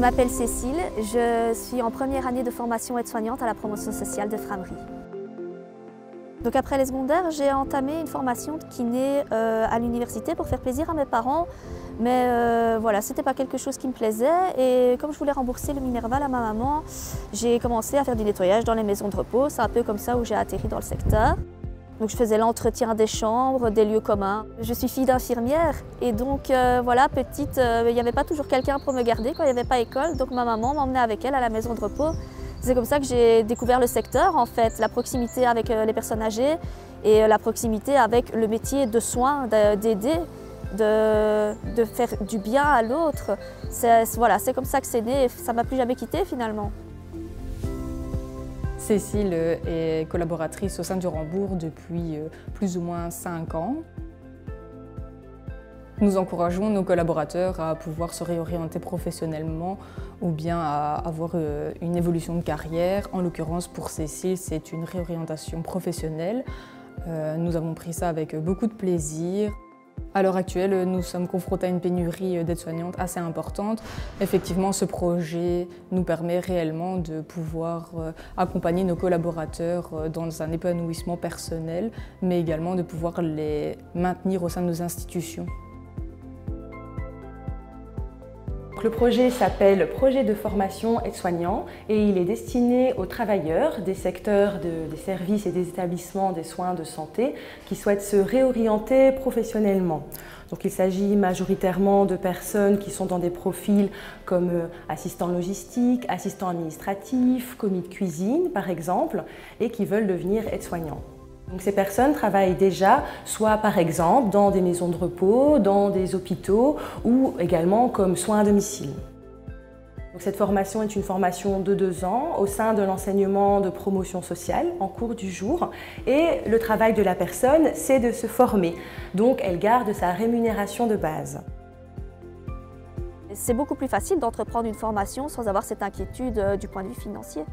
m'appelle Cécile, je suis en première année de formation aide-soignante à la promotion sociale de Frameries. Donc après les secondaires, j'ai entamé une formation de kiné à l'université pour faire plaisir à mes parents. Mais voilà, c'était pas quelque chose qui me plaisait et comme je voulais rembourser le Minerval à ma maman, j'ai commencé à faire du nettoyage dans les maisons de repos. C'est un peu comme ça où j'ai atterri dans le secteur. Donc je faisais l'entretien des chambres, des lieux communs. Je suis fille d'infirmière et donc voilà, petite, il n'y avait pas toujours quelqu'un pour me garder quand il n'y avait pas école. Donc ma maman m'emmenait avec elle à la maison de repos. C'est comme ça que j'ai découvert le secteur en fait, la proximité avec les personnes âgées et la proximité avec le métier de soins, d'aider, de faire du bien à l'autre. Voilà, c'est comme ça que c'est né et ça ne m'a plus jamais quittée finalement. Cécile est collaboratrice au sein du Rambourg depuis plus ou moins 5 ans. Nous encourageons nos collaborateurs à pouvoir se réorienter professionnellement ou bien à avoir une évolution de carrière. En l'occurrence, pour Cécile, c'est une réorientation professionnelle. Nous avons pris ça avec beaucoup de plaisir. À l'heure actuelle, nous sommes confrontés à une pénurie d'aides-soignantes assez importante. Effectivement, ce projet nous permet réellement de pouvoir accompagner nos collaborateurs dans un épanouissement personnel, mais également de pouvoir les maintenir au sein de nos institutions. Le projet s'appelle Projet de formation aide-soignant et il est destiné aux travailleurs des secteurs des services et des établissements des soins de santé qui souhaitent se réorienter professionnellement. Donc il s'agit majoritairement de personnes qui sont dans des profils comme assistant logistique, assistant administratif, commis de cuisine par exemple, et qui veulent devenir aide-soignants. Donc ces personnes travaillent déjà soit par exemple dans des maisons de repos, dans des hôpitaux ou également comme soins à domicile. Donc cette formation est une formation de 2 ans au sein de l'enseignement de promotion sociale en cours du jour et le travail de la personne c'est de se former. Donc elle garde sa rémunération de base. C'est beaucoup plus facile d'entreprendre une formation sans avoir cette inquiétude du point de vue financier.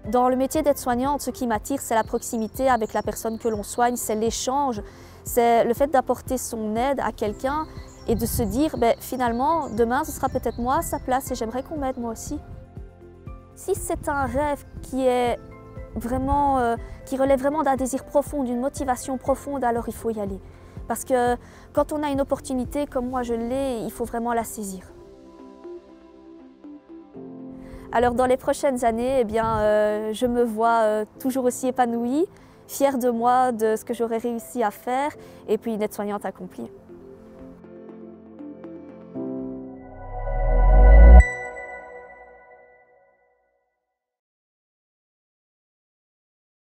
Dans le métier d'aide-soignante, ce qui m'attire, c'est la proximité avec la personne que l'on soigne, c'est l'échange, c'est le fait d'apporter son aide à quelqu'un et de se dire finalement, demain, ce sera peut-être moi à sa place et j'aimerais qu'on m'aide moi aussi. Si c'est un rêve qui relève vraiment d'un désir profond, d'une motivation profonde, alors il faut y aller. Parce que quand on a une opportunité comme moi je l'ai, il faut vraiment la saisir. Alors dans les prochaines années, je me vois toujours aussi épanouie, fière de moi, de ce que j'aurais réussi à faire et puis une aide-soignante accomplie.